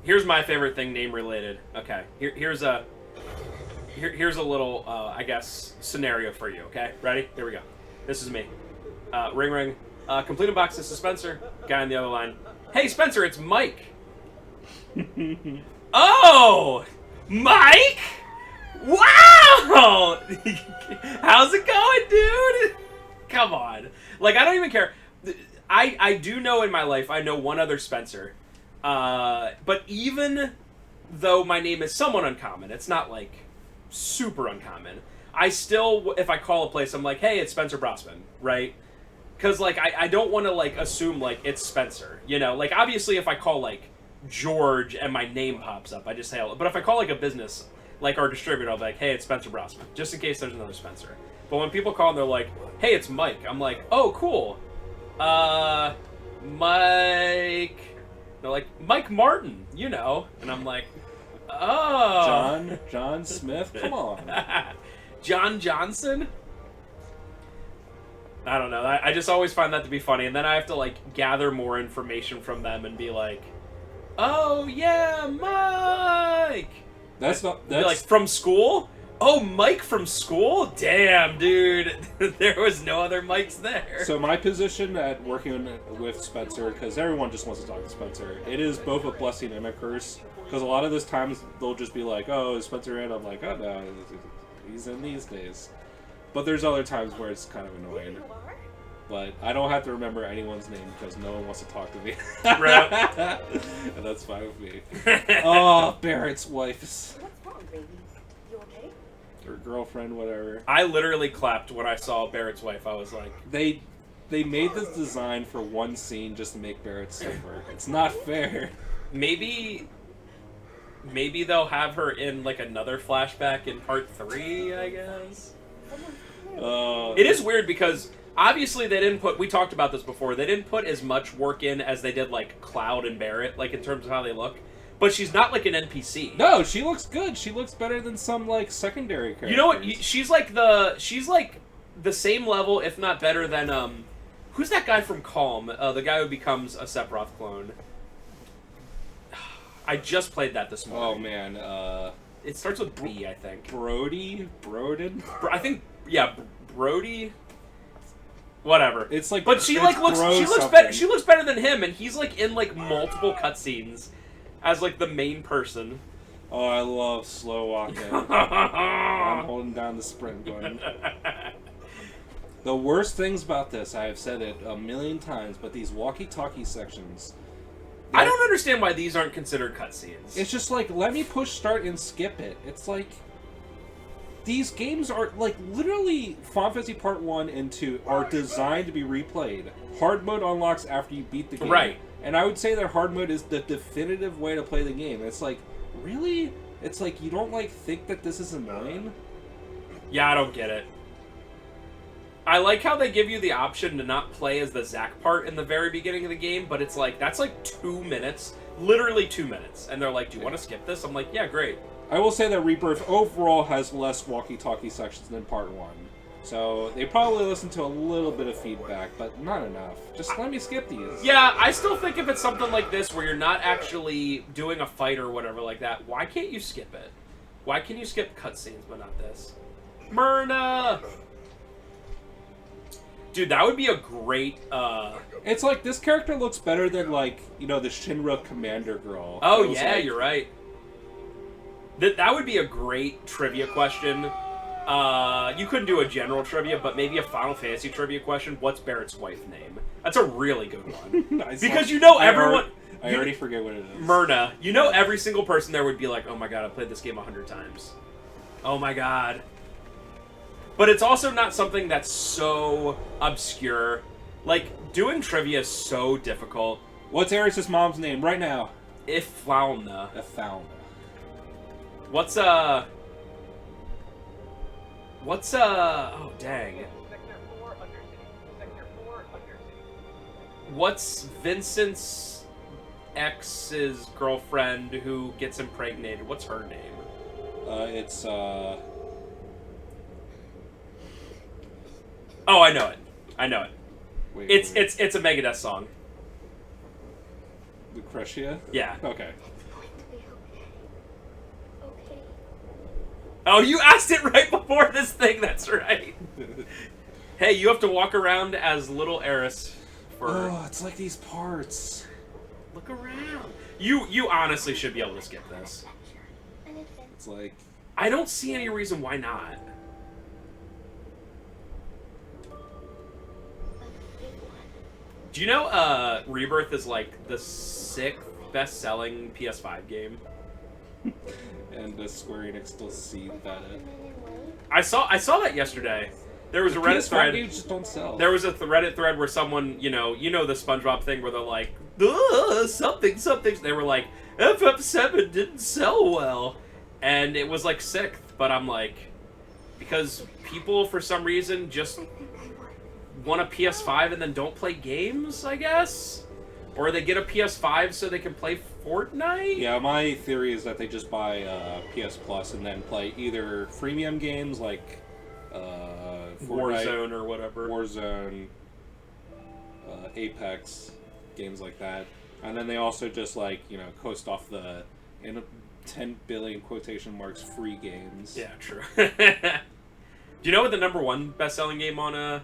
Here's my favorite thing name related. Okay, here's a little I guess scenario for you. Okay, ready? Here we go. This is me. Ring ring. Complete a box. This is Spencer. Guy on the other line. Hey Spencer, it's Mike. Oh, Mike! Wow! How's it going, dude? Come on. Like, I don't even care. I do know in my life, I know one other Spencer. But even though my name is somewhat uncommon, it's not, like, super uncommon, I still, if I call a place, I'm like, hey, it's Spencer Brosman, right? Because, like, I don't want to, like, assume, like, it's Spencer, you know? Like, obviously, if I call, like, George and my name pops up, I just say hello. But if I call, like, a business, like our distributor, I'll be like, hey, it's Spencer Brosman, just in case there's another Spencer. But when people call and they're like, hey, it's Mike, I'm like, oh, cool. Mike. They're like, Mike Martin, you know. And I'm like, oh. John Smith? Come on. John Johnson? I don't know. I just always find that to be funny. And then I have to, like, gather more information from them and be like, oh, yeah, Mike. That's like, from school? Oh, Mike from school? Damn, dude. There was no other Mikes there. So my position at working with Spencer, because everyone just wants to talk to Spencer, it is both a blessing and a curse. Because a lot of those times they'll just be like, oh, is Spencer in? I'm like, oh, no, he's in these days. But there's other times where it's kind of annoying. But I don't have to remember anyone's name because no one wants to talk to me. Right. And that's fine with me. Oh, Barrett's wife. What's wrong, baby? You okay? Or girlfriend, whatever. I literally clapped when I saw Barrett's wife. I was like... They made this design for one scene just to make Barrett suffer. It's not fair. Maybe they'll have her in, like, another flashback in part 3, I guess? It is weird because... Obviously, they didn't put... We talked about this before. They didn't put as much work in as they did, like, Cloud and Barret, like, in terms of how they look. But she's not, like, an NPC. No, she looks good. She looks better than some, like, secondary characters. You know what? She's like the same level, if not better than, who's that guy from Calm? The guy who becomes a Sephiroth clone. I just played that this morning. Oh, man. It starts with B, I think. Broden? I think, yeah, Brody... Whatever. It's like, but she like looks better. She looks better than him, and he's like in like multiple cutscenes as like the main person. Oh, I love slow walking. I'm holding down the sprint going. The worst things about this, I have said it a million times, but these walkie-talkie sections. I don't understand why these aren't considered cutscenes. It's just like, let me push start and skip it. It's like. These games are, like, literally, Final Fantasy Part 1 and 2 are designed to be replayed. Hard mode unlocks after you beat the game. Right. And I would say that hard mode is the definitive way to play the game. It's like, really? It's like, you don't, like, think that this is annoying? Yeah, I don't get it. I like how they give you the option to not play as the Zack part in the very beginning of the game, but it's like, that's like 2 minutes. Literally 2 minutes. And they're like, do you want to skip this? I'm like, yeah, great. I will say that Rebirth overall has less walkie-talkie sections than Part 1. So, they probably listened to a little bit of feedback, but not enough. Just let me skip these. Yeah, I still think if it's something like this where you're not actually doing a fight or whatever like that, why can't you skip it? Why can you skip cutscenes but not this? Myrna! Dude, that would be a great, It's like, this character looks better than, like, you know, the Shinra commander girl. Oh, yeah, like... you're right. That would be a great trivia question. You couldn't do a general trivia, but maybe a Final Fantasy trivia question. What's Barrett's wife's name? That's a really good one. Because you know everyone... I already forget what it is. Myrna. You know every single person there would be like, oh my god, I've played this game 100 times. Oh my god. But it's also not something that's so obscure. Like, doing trivia is so difficult. What's Aeris' mom's name right now? Iflauna. Iflauna. What's, oh, dang. What's Vincent's ex's girlfriend who gets impregnated? What's her name? Oh, I know it. I know it. Wait, it's a Megadeth song. Lucretia? Yeah. Okay. Oh, you asked it right before this thing. That's right. Hey, you have to walk around as little Eris for. Oh, it's like these parts. Look around. You honestly should be able to skip this. It's like. I don't see any reason why not. Do you know Rebirth is like the 6th best-selling PS5 game? And Square Enix still see that. I saw that yesterday. There was a Reddit PS5 thread. games just don't sell. There was a Reddit thread where someone, you know the SpongeBob thing where they're like, "Ugh, something. They were like, FF7 didn't sell well, and it was like 6th. But I'm like, because people for some reason just want a PS5 and then don't play games, I guess, or they get a PS5 so they can play Fortnite. Yeah, my theory is that they just buy PS Plus and then play either freemium games like Fortnite, Warzone or whatever. Warzone, Apex, games like that, and then they also just like coast off the 10 billion quotation marks free games. Yeah, true. Do you know what the #1 best-selling game on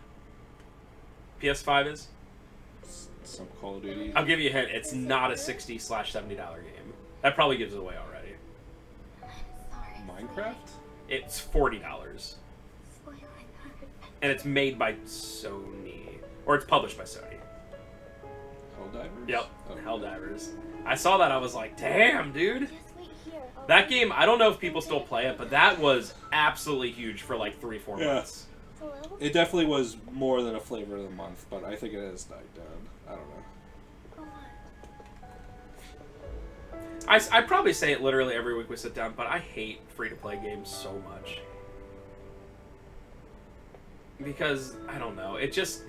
PS5 is? Some Call of Duty. I'll give you a hint. It's not a $60/$70 game. That probably gives it away already. Minecraft? It's $40. And it's made by Sony. Or it's published by Sony. Helldivers? Yep. Oh. Helldivers. I saw that, I was like, damn, dude. That game, I don't know if people still play it, but that was absolutely huge for like 3-4 months. It definitely was more than a flavor of the month, but I think it has died down. I don't know. I probably say it literally every week we sit down, but I hate free-to-play games so much. Because, I don't know, it just,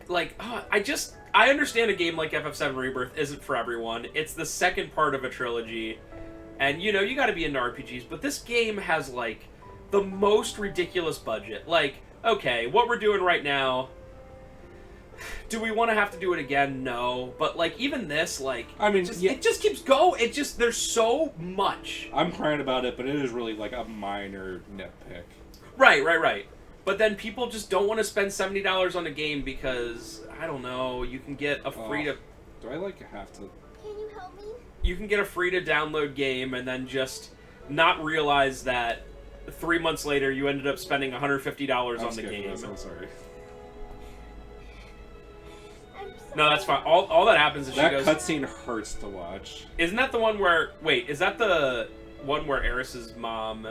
like, I understand a game like FF7 Rebirth isn't for everyone. It's the second part of a trilogy, and, you gotta be into RPGs, but this game has, like, the most ridiculous budget. Like, okay, what we're doing right now, do we want to have to do it again? No. But, like, even this, like, I mean, it just keeps going. It just, there's so much. I'm crying about it, but it is really, like, a minor nitpick. Right. But then people just don't want to spend $70 on a game because, I don't know, you can get a free to... Do I, like, have to... Can you help me? You can get a free-to-download game and then just not realize that 3 months later you ended up spending $150 on the game. I'm sorry. No, that's fine. All that happens is that she goes... cutscene hurts to watch. Isn't that the one where... Wait, is that the one where Eris's mom...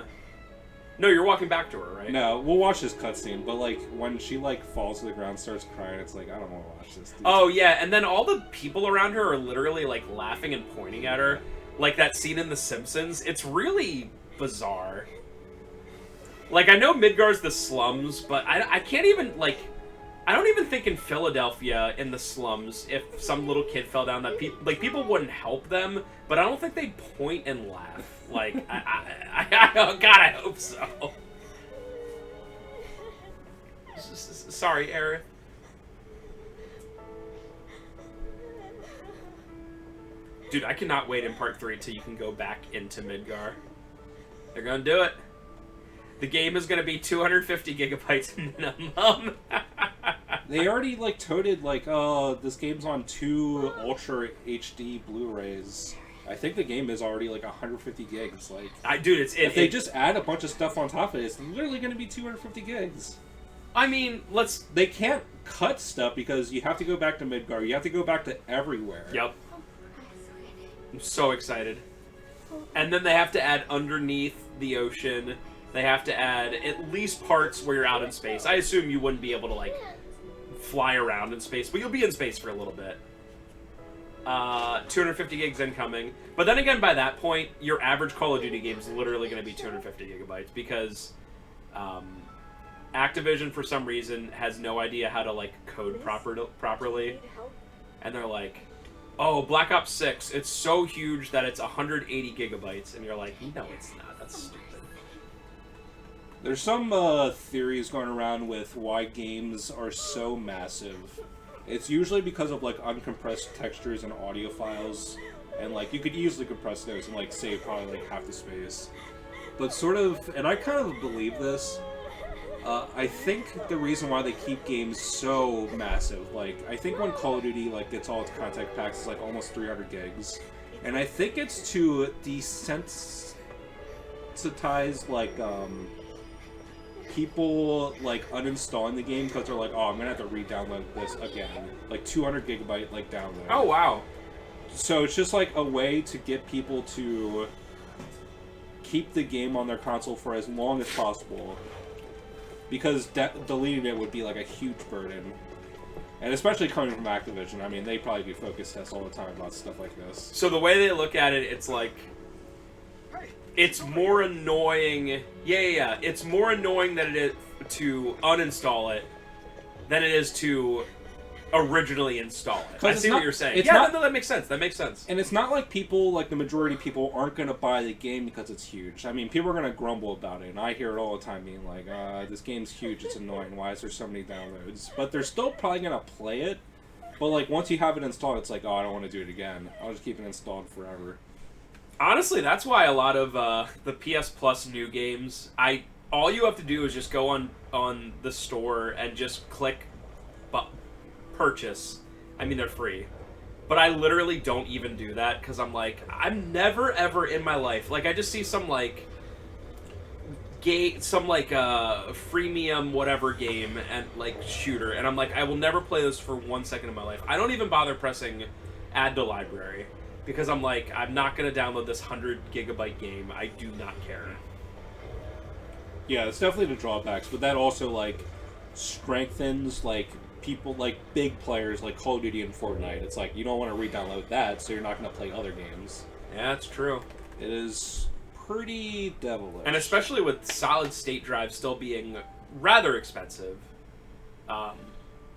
No, you're walking back to her, right? No, we'll watch this cutscene, but, like, when she, like, falls to the ground, starts crying, it's like, I don't want to watch this. Dude. Oh, yeah, and then all the people around her are literally, like, laughing and pointing at her. Like that scene in The Simpsons. It's really bizarre. Like, I know Midgar's the slums, but I can't even, like... I don't even think in Philadelphia, in the slums, if some little kid fell down, that people wouldn't help them, but I don't think they'd point and laugh. Like, oh God, I hope so. Sorry, Aerith. Dude, I cannot wait in Part 3 till you can go back into Midgar. They're gonna do it. The game is gonna be 250 gigabytes minimum. They already, like, toted, like, this game's on 2 Ultra HD Blu-rays. I think the game is already, like, 150 gigs. Like, Dude, if they just add a bunch of stuff on top of it, it's literally going to be 250 gigs. I mean, They can't cut stuff because you have to go back to Midgar. You have to go back to everywhere. Yep. I'm so excited. And then they have to add underneath the ocean. They have to add at least parts where you're out in space. I assume you wouldn't be able to, like, fly around in space, but you'll be in space for a little bit. 250 gigs incoming. But then again, by that point, your average Call of Duty game is literally going to be 250 gigabytes because Activision, for some reason, has no idea how to, like, code properly. And they're like, oh, Black Ops 6, it's so huge that it's 180 gigabytes. And you're like, no, it's not. That's stupid. There's some theories going around with why games are so massive. It's usually because of, like, uncompressed textures and audio files. And, like, you could easily compress those and, like, save probably, like, half the space. but sort of, and I kind of believe this. I think the reason why they keep games so massive, like, I think when Call of Duty, like, gets all its content packs, it's, like, almost 300 gigs. And I think it's to desensitize, like, people, like, uninstalling the game because they're like, oh, I'm gonna have to re-download this again. Like, 200 gigabyte, like, download. Oh, wow. So it's just, like, a way to get people to keep the game on their console for as long as possible. Because deleting it would be, like, a huge burden. And especially coming from Activision. I mean, they probably do focus tests all the time about stuff like this. So the way they look at it, it's like... It's more annoying... Yeah. It's more annoying that it is to uninstall it than it is to originally install it. I see what you're saying. Yeah, no, that makes sense. That makes sense. And it's not like people, like the majority of people, aren't going to buy the game because it's huge. I mean, people are going to grumble about it, and I hear it all the time being like, this game's huge, it's annoying, why is there so many downloads? But they're still probably going to play it, but like once you have it installed, it's like, oh, I don't want to do it again. I'll just keep it installed forever. Honestly, that's why a lot of the PS Plus new games, all you have to do is just go on the store and just click purchase. I mean, they're free. But I literally don't even do that because I'm like, I'm never ever in my life, like, I just see some like freemium whatever game and like shooter, and I'm like, I will never play this for 1 second of my life. I don't even bother pressing add to library because I'm like, I'm not gonna download this 100 gigabyte game. I do not care. Yeah, it's definitely the drawbacks, but that also like strengthens like people, like big players like Call of Duty and Fortnite. It's like you don't want to re-download that, so you're not going to play other games. Yeah, that's true. It is pretty devilish. And especially with solid state drives still being rather expensive.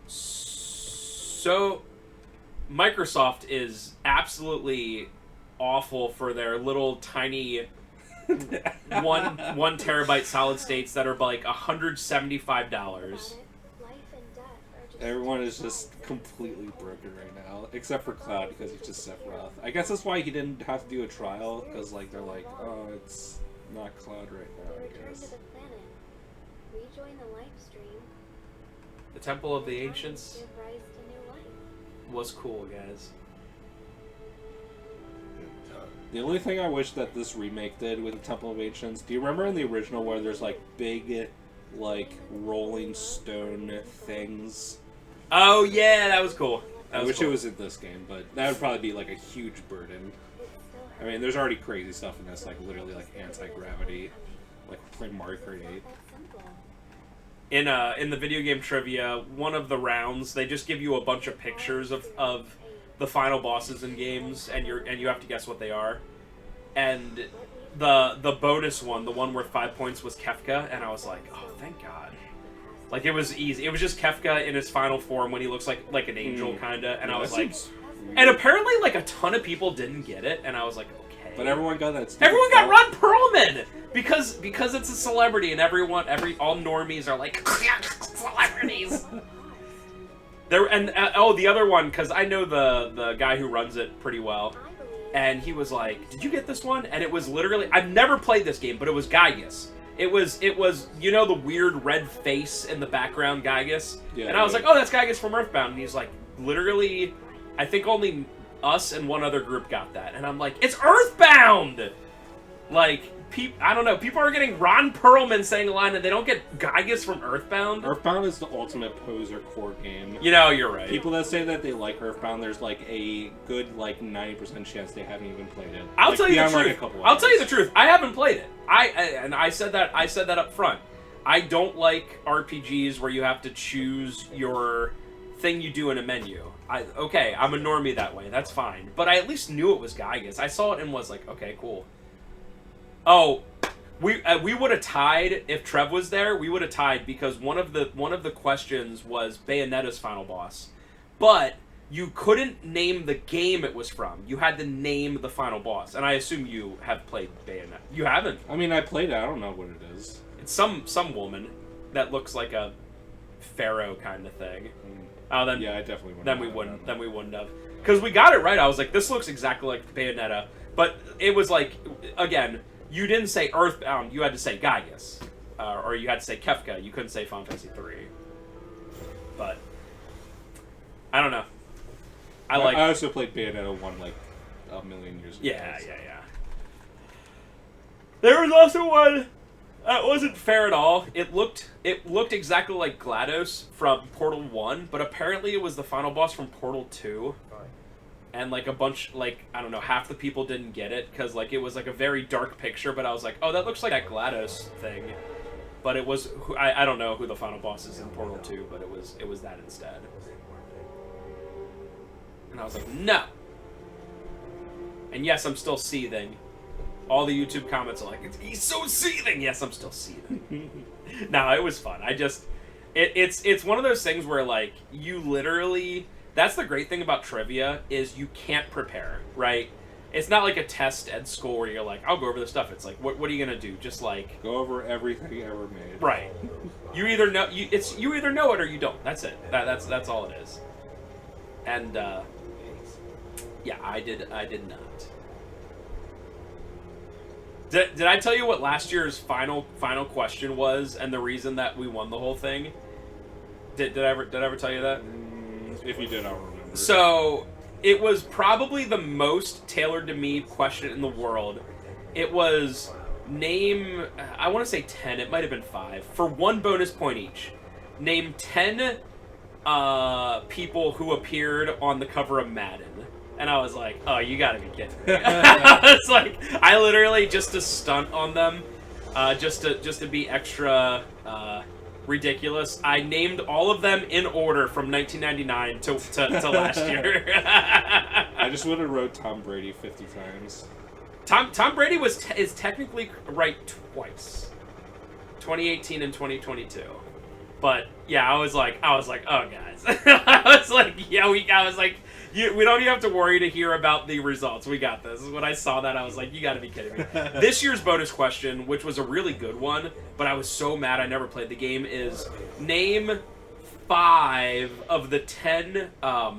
So Microsoft is absolutely awful for their little tiny one terabyte solid states that are like $175. Everyone is just completely broken right now, except for Cloud because he's just Sephiroth. I guess that's why he didn't have to do a trial, because like they're like, oh, it's not Cloud right now, I guess. The Temple of the Ancients was cool, guys. The only thing I wish that this remake did with the Temple of Ancients, do you remember in the original where there's like big, like rolling stone things? Oh yeah, that was cool. I wish it was in this game, but that would probably be like a huge burden. I mean, there's already crazy stuff in this, like literally like anti-gravity, like playing Mario Kart 8. In the video game trivia, one of the rounds, they just give you a bunch of pictures of the final bosses in games, and you have to guess what they are. And the bonus one, the one worth 5 points, was Kefka, and I was like, oh, thank God. Like, it was easy. It was just Kefka in his final form when he looks like an angel, kinda, and I was like... And apparently, like, a ton of people didn't get it, and I was like, okay. But everyone got that. Everyone got Ron Perlman! Because it's a celebrity, and all normies are like, celebrities! The other one, because I know the guy who runs it pretty well, and he was like, did you get this one? And it was literally, I've never played this game, but it was Gygus. It was, you know, the weird red face in the background Gygus? Yeah, and I was like, oh, that's Gygus from Earthbound. And he's like, literally, I think only us and one other group got that. And I'm like, it's Earthbound! Like, I don't know, people are getting Ron Perlman saying a line and they don't get Gygus from Earthbound? Earthbound is the ultimate poser core game. You know, you're right. People that say that they like Earthbound, there's like a good, like, 90% chance they haven't even played it. I'll tell you the truth. I'll tell you the truth. I haven't played it. I said that up front. I don't like RPGs where you have to choose your thing you do in a menu. Okay, I'm a normie that way. That's fine. But I at least knew it was Gygus. I saw it and was like, okay, cool. Oh, we would have tied if Trev was there. We would have tied because one of the questions was Bayonetta's final boss, but you couldn't name the game it was from. You had to name the final boss, and I assume you have played Bayonetta. You haven't. I mean, I played it. I don't know what it is. It's some woman that looks like a pharaoh kind of thing. Oh, then yeah, I definitely wouldn't. Then we wouldn't have, because we got it right. I was like, this looks exactly like Bayonetta, but it was like, again. you didn't say Earthbound, you had to say Gaius. Or you had to say Kefka, you couldn't say Final Fantasy 3. But, I don't know. I also played Bayonetta 1 like a million years ago. Yeah. There was also one that wasn't fair at all. It looked exactly like GLaDOS from Portal 1, but apparently it was the final boss from Portal 2. And, like, a bunch, like, I don't know, half the people didn't get it, because, like, it was, like, a very dark picture, but I was like, oh, that looks like that GLaDOS thing. But it was, I don't know who the final boss is in Portal 2, but it was that instead. And I was like, no! And yes, I'm still seething. All the YouTube comments are like, he's so seething! Yes, I'm still seething. No, it was fun. It's one of those things where, like, you literally... That's the great thing about trivia, is you can't prepare, right? It's not like a test at school where you're like, I'll go over this stuff. It's like, what are you gonna do? Just like... Go over everything ever made. Right. You either know you either know it or you don't. That's it. That's all it is. And, yeah, I did not. Did I tell you what last year's final question was and the reason that we won the whole thing? Did I ever tell you that? If you did, I'll remember. So, it was probably the most tailored to me question in the world. It was name, I want to say 10, it might have been 5, for 1 bonus point each. Name 10 people who appeared on the cover of Madden. And I was like, oh, you gotta be kidding me. It's like, I literally, just to stunt on them, just to be extra ridiculous, I named all of them in order from 1999 to last year. I just would have wrote Tom Brady 50 times. Tom Brady is technically right twice, 2018 and 2022. But yeah, I was like, oh guys, I was like, we don't even have to worry to hear about the results. We got this. When I saw that, I was like, you got to be kidding me. This year's bonus question, which was a really good one, but I was so mad I never played the game, is name 5 of the 10, how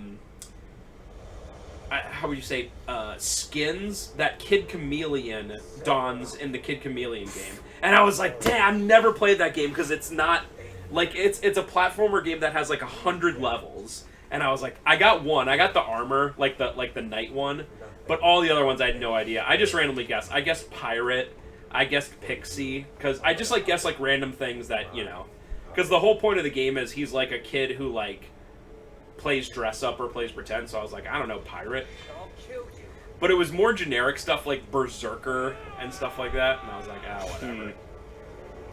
would you say, skins that Kid Chameleon dons in the Kid Chameleon game. And I was like, damn, I've never played that game because it's not, like, it's a platformer game that has like 100 levels. And I was like, I got one. I got the armor, like the knight one, but all the other ones I had no idea. I just randomly guessed. I guessed pirate. I guessed pixie, because I just like guess like random things that, you know, because the whole point of the game is he's like a kid who like plays dress up or plays pretend. So I was like, I don't know, pirate. But it was more generic stuff like berserker and stuff like that, and I was like, ah, whatever.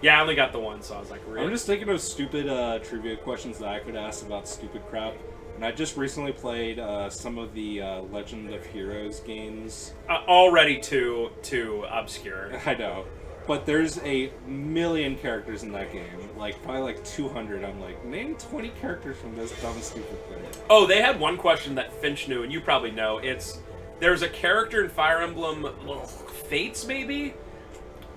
Yeah, I only got the one, so I was like, really? I'm just thinking of stupid trivia questions that I could ask about stupid crap. And I just recently played some of the Legend of Heroes games. Already too obscure. I know. But there's a million characters in that game. Like, probably like 200. I'm like, name 20 characters from this dumb, stupid thing. Oh, they had one question that Finch knew, and you probably know. There's a character in Fire Emblem Fates, maybe?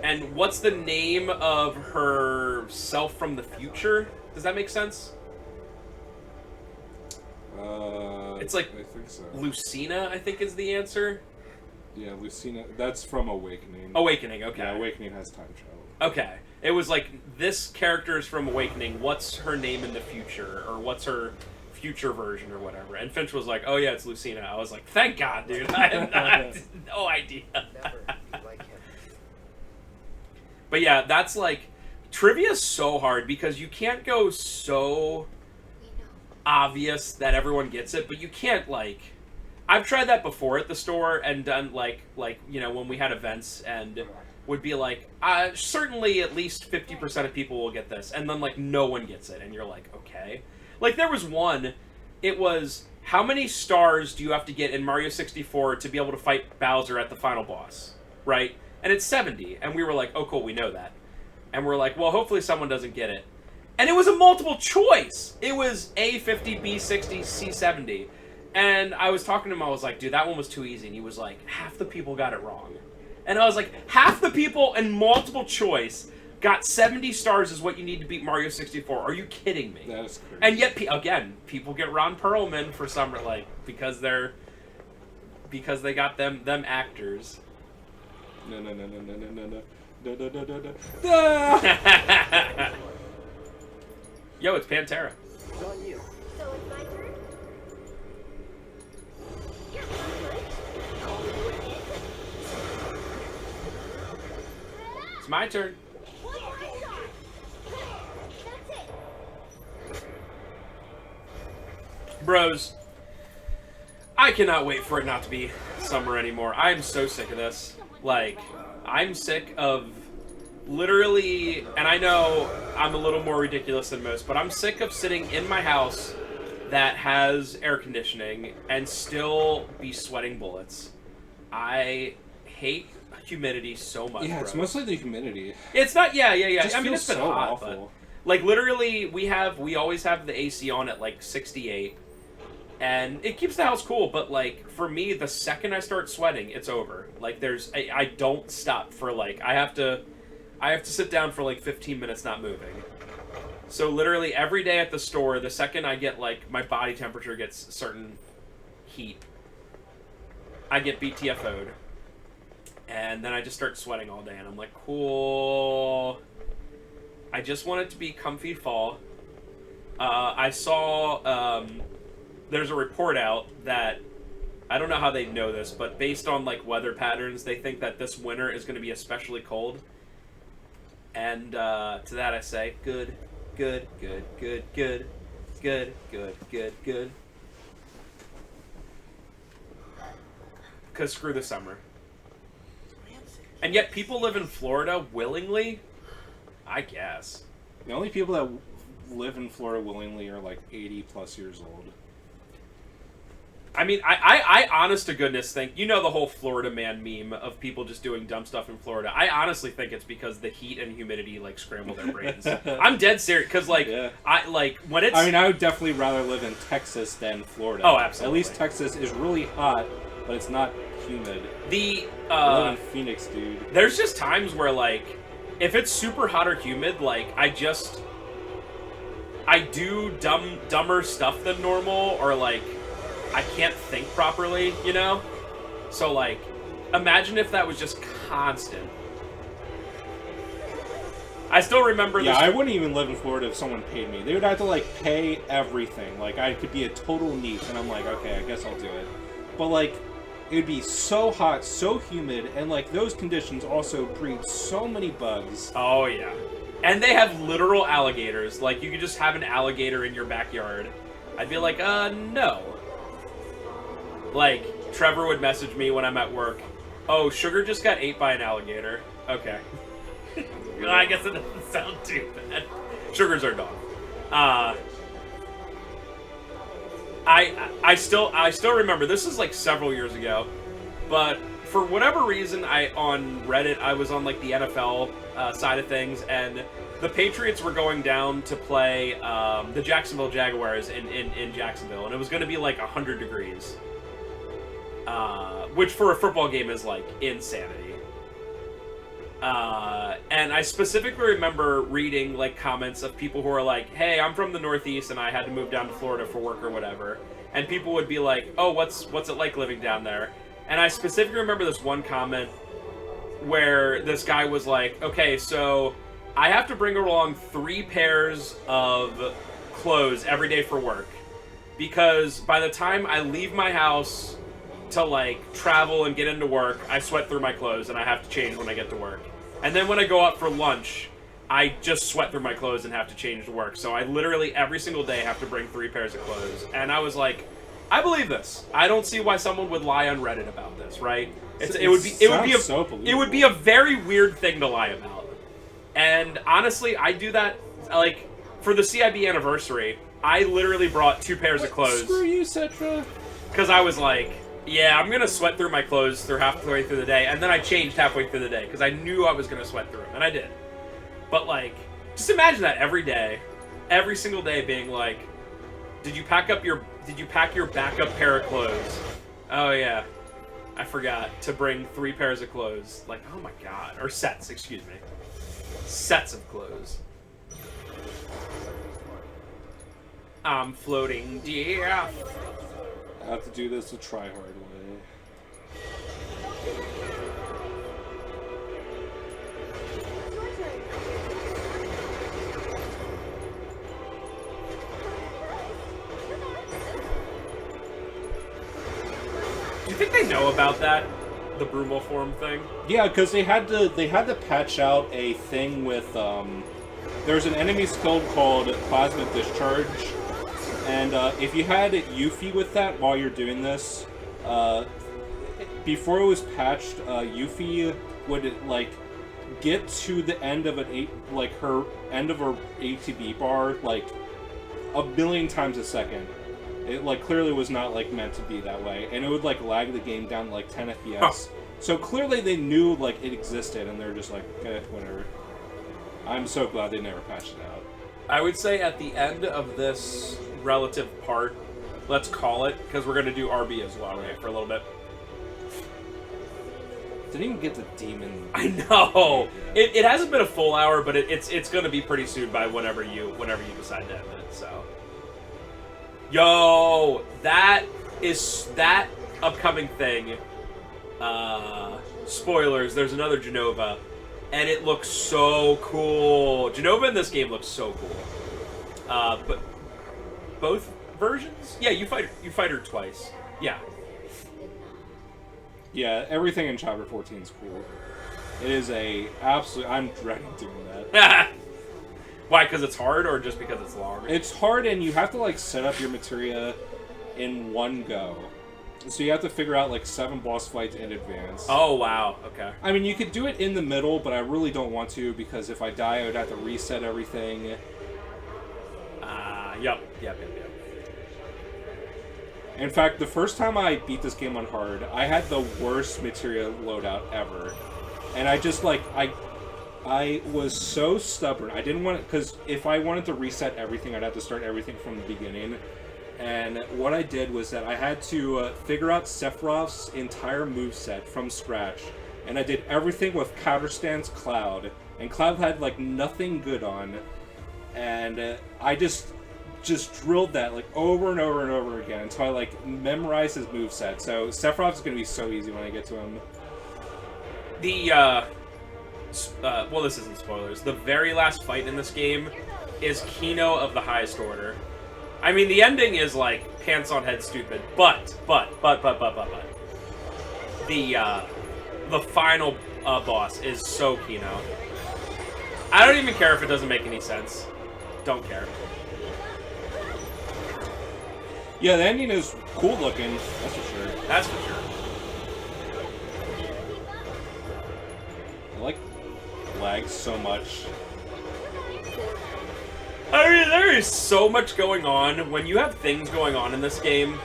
And what's the name of her self from the future? Does that make sense? It's like I think so. Lucina, I think is the answer. Yeah, Lucina. That's from Awakening. Awakening, okay. Yeah, Awakening has time travel. Okay. It was like, this character is from Awakening. What's her name in the future? Or what's her future version or whatever? And Finch was like, oh yeah, it's Lucina. I was like, thank God, dude. I had no idea. But yeah, that's like, trivia's so hard because you can't go so obvious that everyone gets it, but you can't, like, I've tried that before at the store and done like you know, when we had events, and would be like, certainly at least 50% of people will get this, and then like no one gets it, and you're like, okay. Like there was one, it was, how many stars do you have to get in Mario 64 to be able to fight Bowser at the final boss, right? And it's 70, and we were like, oh cool, we know that. And we're like, well, hopefully someone doesn't get it. And it was a multiple choice. It was A 50, B 60, C 70. And I was talking to him, I was like, dude, that one was too easy. And he was like, half the people got it wrong. And I was like, half the people in multiple choice got 70 stars is what you need to beat Mario 64. Are you kidding me? That is crazy. And yet, again, people get Ron Perlman for some, like, because they got them actors. No, no, no, no, no, no, no, no. No, no, no, no, no. Ah! Yo, it's Pantera. It's on you. So it's my turn? Yeah, It's my turn. one more shot. That's it. Bros, I cannot wait for it not to be summer anymore. I'm so sick of this. Like, I'm sick of literally, and I know I'm a little more ridiculous than most, but I'm sick of sitting in my house that has air conditioning and still be sweating bullets. I hate humidity so much. Yeah, it's bro. mostly the humidity. It's not. Yeah. It just I mean, feels it's been so hot, awful. but like literally, we always have the AC on at like 68, and it keeps the house cool. But like for me, the second I start sweating, it's over. Like I don't stop for like I have to sit down for like 15 minutes not moving. So literally every day at the store, the second I get like my body temperature gets certain heat, I get BTFO'd. And then I just start sweating all day, and I'm like, cool. I just want it to be comfy fall. I saw there's a report out that I don't know how they know this, but based on like weather patterns, they think that this winter is going to be especially cold. And to that I say, good, good, good, good, good, good, good, good, good. Because screw the summer. And yet people live in Florida willingly? I guess. The only people that live in Florida willingly are like 80 plus years old. I mean, I honest to goodness think, you know the whole Florida man meme of people just doing dumb stuff in Florida. I honestly think it's because the heat and humidity, like, scramble their brains. I'm dead serious, because, like, Yeah. when it's... I mean, I would definitely rather live in Texas than Florida. Oh, absolutely. At least Texas is really hot, but it's not humid. The, I live in Phoenix, dude. there's just times where, like, if it's super hot or humid, like, I do dumber stuff than normal, or, like, I can't think properly, you know? So, like, imagine if that was just constant. I still remember this... Yeah, I wouldn't even live in Florida if someone paid me. They would have to, like, pay everything. Like, I could be a total neat, and I'm like, okay, I guess I'll do it. But, like, it would be so hot, so humid, and, like, those conditions also breed so many bugs. Oh, yeah. And they have literal alligators. Like, you could just have an alligator in your backyard. I'd be like, no. Like, Trevor would message me when I'm at work. Oh, Sugar just got ate by an alligator. Okay. I guess it doesn't sound too bad. Sugar's our dog. I still remember, this is like several years ago, but for whatever reason, on Reddit, I was on like the NFL side of things, and the Patriots were going down to play the Jacksonville Jaguars in Jacksonville, and it was going to be like 100 degrees. Which for a football game is like insanity. And I specifically remember reading like comments of people who are like, hey, I'm from the Northeast and I had to move down to Florida for work or whatever. And people would be like, oh, what's it like living down there? And I specifically remember this one comment where this guy was like, okay, so I have to bring along 3 pairs of clothes every day for work. Because by the time I leave my house to like travel and get into work, I sweat through my clothes and I have to change when I get to work. And then when I go out for lunch, I just sweat through my clothes and have to change to work. So I literally every single day have to bring 3 pairs of clothes. And I was like, I believe this. I don't see why someone would lie on Reddit about this, right? It would be a very weird thing to lie about. And honestly, I do that like for the CIB anniversary. I literally brought 2 pairs of clothes. Screw you, Cetra. Because I was like, yeah, I'm going to sweat through my clothes halfway through the day. And then I changed halfway through the day because I knew I was going to sweat through them. And I did. But, like, just imagine that every day, every single day being like, did you pack your backup pair of clothes? Oh, yeah. I forgot to bring 3 pairs of clothes. Like, oh my god. Or sets, excuse me. Sets of clothes. I'm floating, yeah. I have to do this the try-hard way. they know about that? The Brumal form thing? Yeah, because they had to patch out a thing with there's an enemy skill called Plasma Discharge, and if you had Yuffie with that while you're doing this, before it was patched, Yuffie would like get to the end of her end of her ATB bar like a million times a second. It like clearly was not like meant to be that way, and it would like lag the game down to like 10 FPS. Huh. So clearly they knew like it existed, and they're just like, whatever. I'm so glad they never patched it out. I would say at the end of this relative part, let's call it, because we're gonna do RB as well, right, for a little bit. Didn't even get the demon. I know. It hasn't been a full hour, but it's gonna be pretty soon by whenever you decide to end it. So. Yo, that upcoming thing. Spoilers. There's another Genova, and it looks so cool. Genova in this game looks so cool. But both versions? Yeah, you fight her twice. Yeah. Yeah, everything in Chapter 14 is cool. It is a absolute. I'm dreading doing that. Why? Because it's hard, or just because it's long? It's hard, and you have to like set up your materia in one go. So you have to figure out like 7 boss fights in advance. Oh wow! Okay. I mean, you could do it in the middle, but I really don't want to because if I die, I would have to reset everything. Yep. In fact, the first time I beat this game on hard, I had the worst materia loadout ever, and I just like I was so stubborn. I didn't want it, because if I wanted to reset everything, I'd have to start everything from the beginning. And what I did was that I had to figure out Sephiroth's entire moveset from scratch. And I did everything with Counterstance Cloud. And Cloud had like nothing good on. And I just drilled that like over and over and over again until I like memorized his moveset. So Sephiroth's going to be so easy when I get to him. Well, this isn't spoilers. The very last fight in this game is Kino of the highest order. I mean, the ending is like pants on head stupid, but the final boss is so Kino. I don't even care if it doesn't make any sense. Don't care. Yeah, the ending is cool looking. That's for sure. That's for sure. I like lag so much. I mean, there is so much going on. When you have things going on in this game,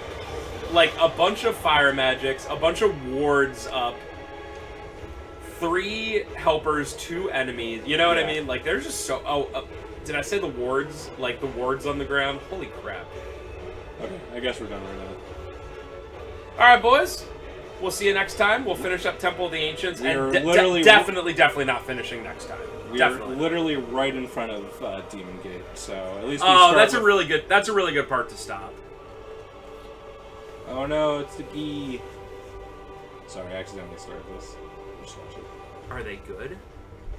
like a bunch of fire magics, a bunch of wards up, 3 helpers, 2 enemies. You know what I mean? Like, there's just so... did I say the wards? Like, the wards on the ground? Holy crap. Okay, I guess we're done right now. Alright, boys. We'll see you next time. We'll finish up Temple of the Ancients. We're and literally... definitely not finishing next time. We're literally right in front of Demon Gate, so at least we that's a really good part to stop. Oh no, it's the Gee. Sorry, I accidentally started this. Just watch it. Are they good?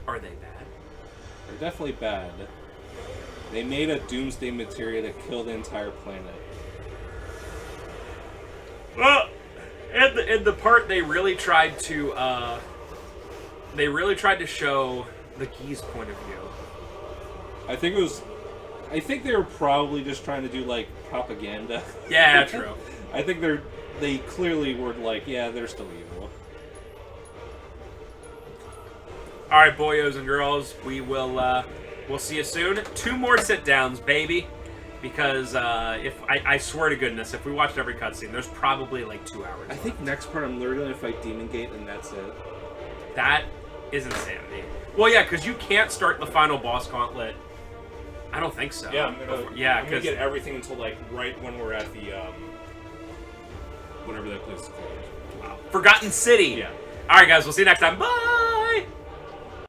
Are they bad? They're definitely bad. They made a doomsday materia to kill the entire planet. Well, in the part they really tried to show the Gee's point of view. I think they were probably just trying to do like propaganda. Yeah, true. I think they clearly were like, yeah, they're still evil. All right, boyos and girls, we'll see you soon. 2 more sit downs, baby. Because if I swear to goodness, if we watched every cutscene, there's probably like 2 hours. I think next part I'm literally gonna fight Demon Gate and that's it. That is insanity. Well, yeah, because you can't start the final boss gauntlet. I don't think so. Yeah, I'm gonna get everything until like right when we're at the whatever that place is called. Wow. Forgotten City. Yeah. All right, guys, we'll see you next time. Bye.